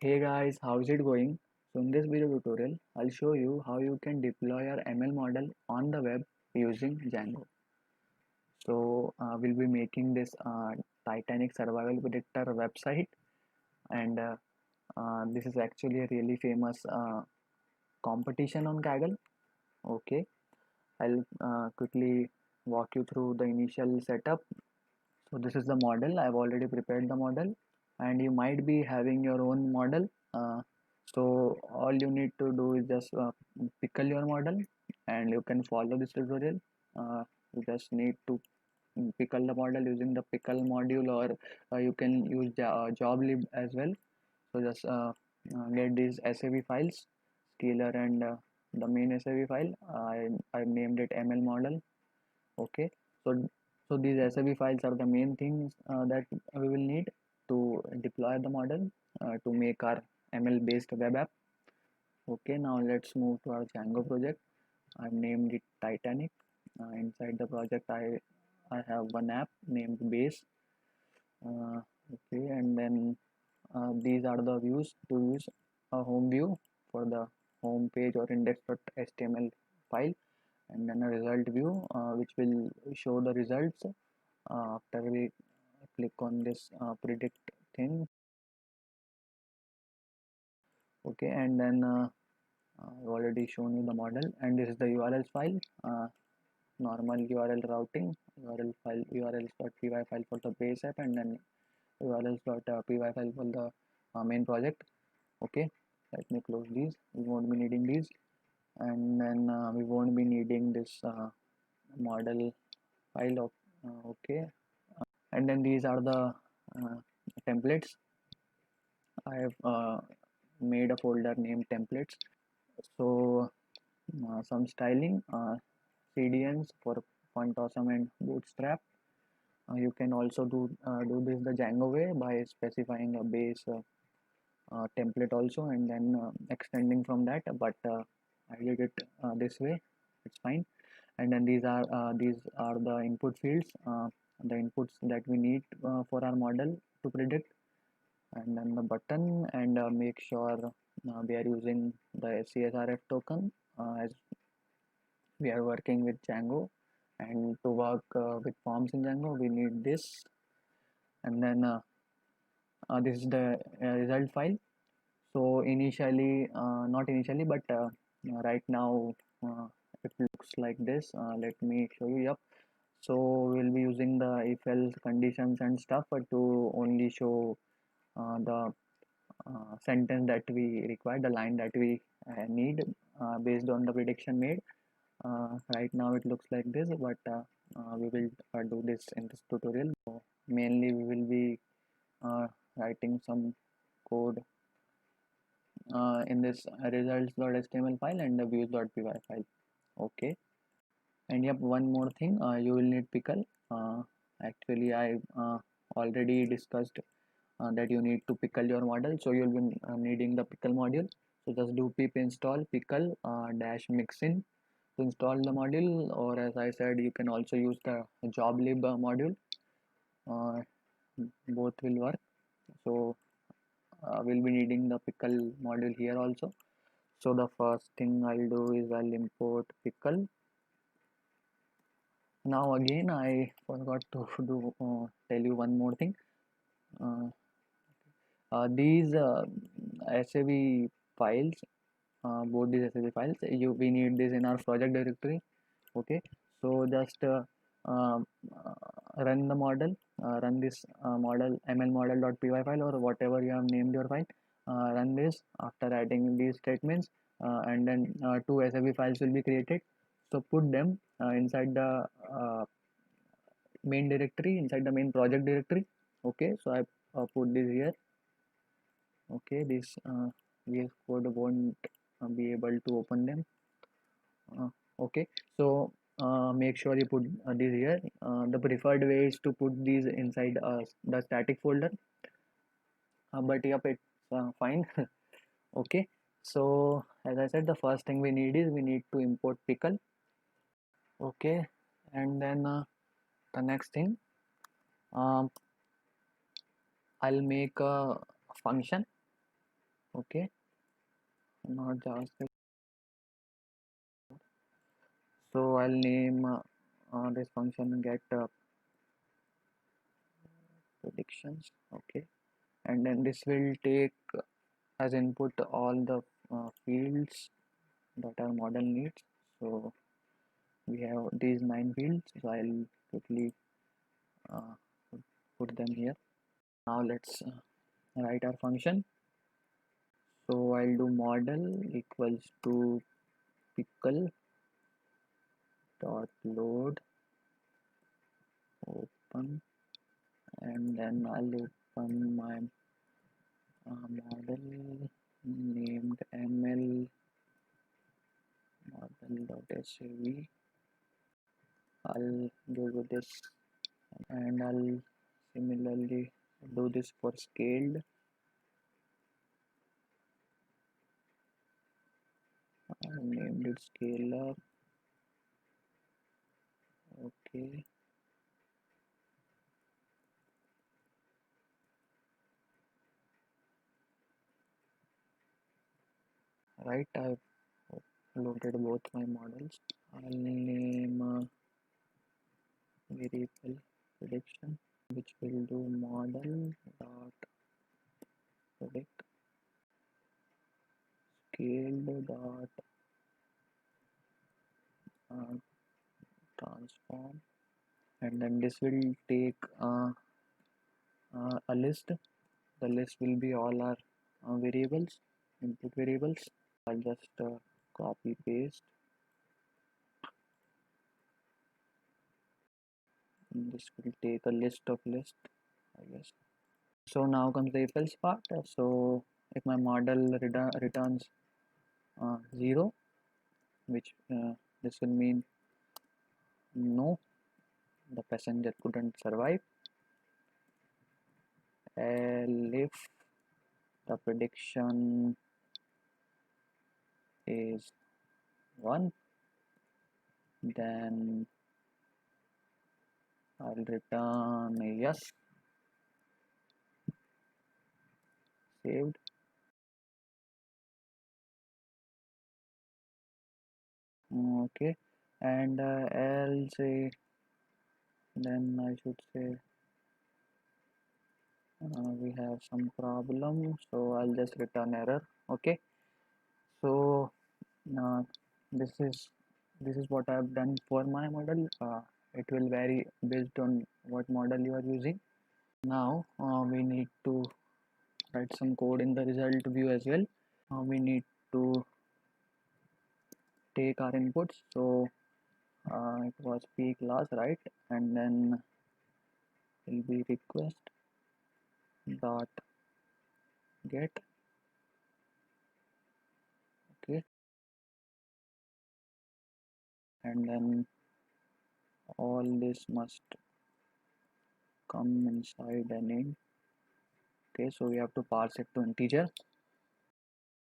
Hey guys, how's it going? So in this video tutorial, I'll show you how you can deploy your ML model on the web using Django. We'll be making this Titanic survival predictor website, and this is actually a really famous competition on Kaggle. Okay, I'll quickly walk you through the initial setup. So this is the model. I've already prepared the model, and you might be having your own model. So all you need to do is just pickle your model, and you can follow this tutorial. You just need to pickle the model using the pickle module, or you can use joblib as well. So just get these SAV files, scalar and the main SAV file. I named it ML model. Okay, so these SAV files are the main things that we will need to deploy the model to make our ML based web app. Okay, now let's move to our Django project. I've named it Titanic. Inside the project, I have one app named base. Okay, and then these are the views to use a home view for the home page or index.html file, and then a result view which will show the results after we click on this predict thing. Okay, and then I've already shown you the model, and this is the URLs file. Normal URL routing, urls.py file for the base app, and then urls.py file for the main project. Okay, let me close these. We won't be needing these, and then we won't be needing this model file of okay, and then these are the uh, templates. I have made a folder named templates. So some styling, CDNs for font awesome and bootstrap. You can also do this the Django way by specifying a base template also, and then extending from that. But I did it this way. It's fine. And then these are the input fields, the inputs that we need for our model to predict, and then the button, and make sure we are using the CSRF token as we are working with Django, and to work with forms in Django we need this, and then this is the result file. So initially, not initially, but right now uh, it looks like this. Let me show you. Yep. So we'll be using the if else conditions and stuff to only show the sentence that we require, the line that we need based on the prediction made. Right now it looks like this, but we will do this in this tutorial. So mainly we will be writing some code in this results.html file and the views.py file. Okay, and yep, one more thing, you will need pickle. Actually I already discussed that you need to pickle your model, so you'll be needing the pickle module. So just do pip install pickle dash mixin to install the module, or as I said, you can also use the joblib module. uh, Both will work. So we'll be needing the pickle module here also. So the first thing I'll do is I'll import pickle. Now again I forgot to do tell you one more thing. uh, these SAV files, both these SAV files, we need this in our project directory. Okay, so just um, run the model, run this model ml model.py file or whatever you have named your file. Run this after adding these statements, and then two SAV files will be created. So put them inside the main directory, inside the main project directory. Okay, so I put this here. Okay, this VS Code won't be able to open them. Okay, so make sure you put this here. The preferred way is to put these inside the static folder, but yep, it's fine. Okay, so as I said, the first thing we need is we need to import pickle. Okay, and then the next thing, um, I'll make a function. Okay, not JavaScript. So I'll name this function get predictions. Okay, and then this will take as input all the fields that our model needs. So we have these 9 fields, so I'll quickly uh, put them here. Now let's write our function. So I'll do model equals to pickle dot load open, and then I'll open my model named ml model.sav. I'll do this, and I'll similarly do this for scaled. I named it scalar. Okay, right, I've loaded both my models. I'll name variable prediction, which will do model dot predict scaled dot uh, transform, and then this will take a list. The list will be all our variables, input variables. I'll just copy paste. This will take a list of list, I guess. So now comes the if else part. So if my model returns 0, which this will mean no, the passenger couldn't survive. If the prediction is 1, then I'll return a yes. Saved. Okay, and else then I should say we have some problem, so I'll just return error. Okay, so uh, this is what I've done for my model. It will vary based on what model you are using. Now we need to write some code in the result view as well. We need to take our inputs. So it was p class, right? And then will be request dot get. Okay, and then all this must come inside an int. Okay, so we have to parse it to integer,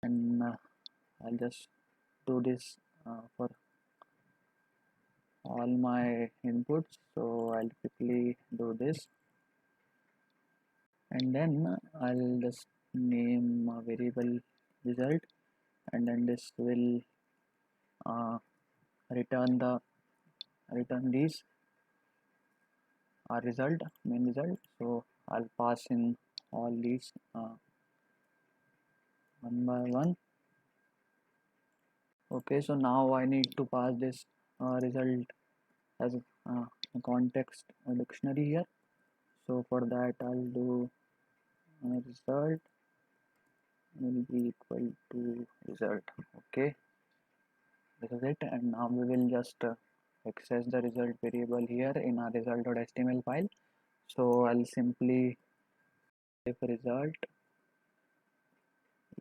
and I'll just do this for all my inputs. So I'll quickly do this, and then I'll just name a variable result, and then this will uh, return these our result, main result. So I'll pass in all these one by one. Okay, so now I need to pass this result as a context dictionary here. So for that I'll do result will be equal to result. Okay, this is it, and now we will just access the result variable here in our result.html file. So I'll simply if result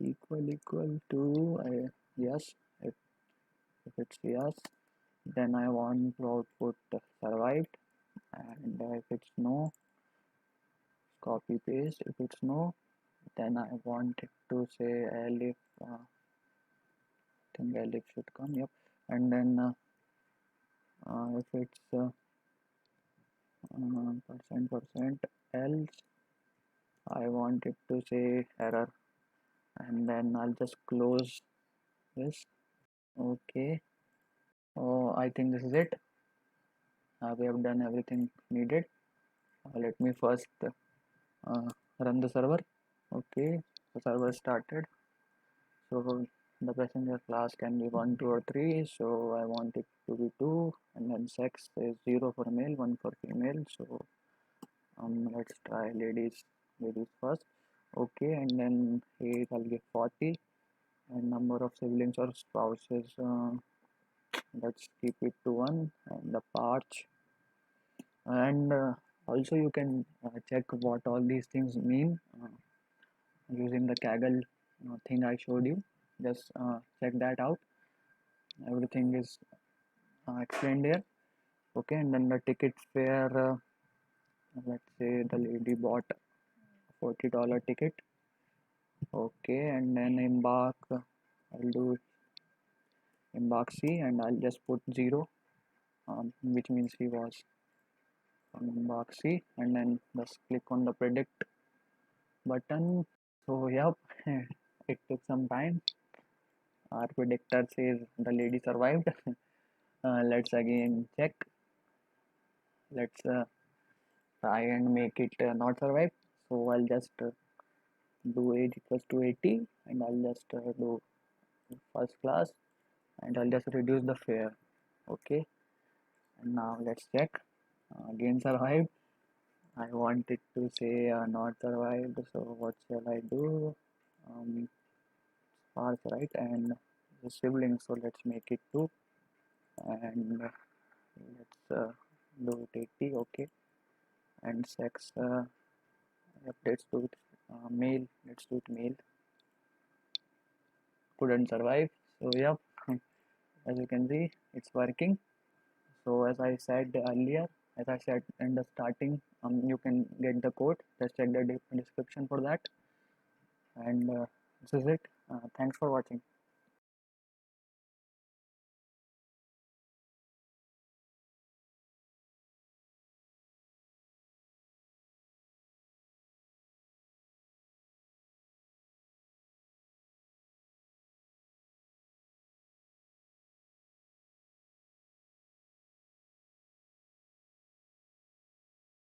equal to yes. If it's yes, then I want to output survived, and if it's no, copy paste. If it's no, then I want it to say elif. I think elif should come. Yep, and then if it's percent else, I want it to say error, and then I'll just close this. Okay. Oh, I think this is it. We have done everything needed. Let me first run the server. Okay, the server started. So the passenger class can be 1, 2, or 3. So I want it to be 2, and then sex is 0 for male, 1 for female. So let's try ladies first. Okay, and then age I'll give 40, and number of siblings or spouses. Let's keep it to 1, and the parts. And also you can check what all these things mean using the Kaggle thing I showed you. Just check that out. Everything is explained there. Okay, and then the ticket fare. Let's say the lady bought $40 ticket. Okay, and then embark. I'll do embark C, and I'll just put 0, which means he was on embark C, and then just click on the predict button. So yep, it took some time. Our predictor says the lady survived. Let's again check. Let's try and make it not survive. So I'll just do age equals to 80, and I'll just do first class, and I'll just reduce the fare. Okay, and now let's check. Again survived. I want it to say not survived. So what shall I do? Sparse, right? And the siblings. So let's make it 2, and let's do it 80. Okay, and sex. Yep, let's do it male. Let's do it male. Couldn't survive. So yep, as you can see, it's working. So as I said earlier, as I said in the starting, you can get the code. Just check the description for that. And this is it. Thanks for watching.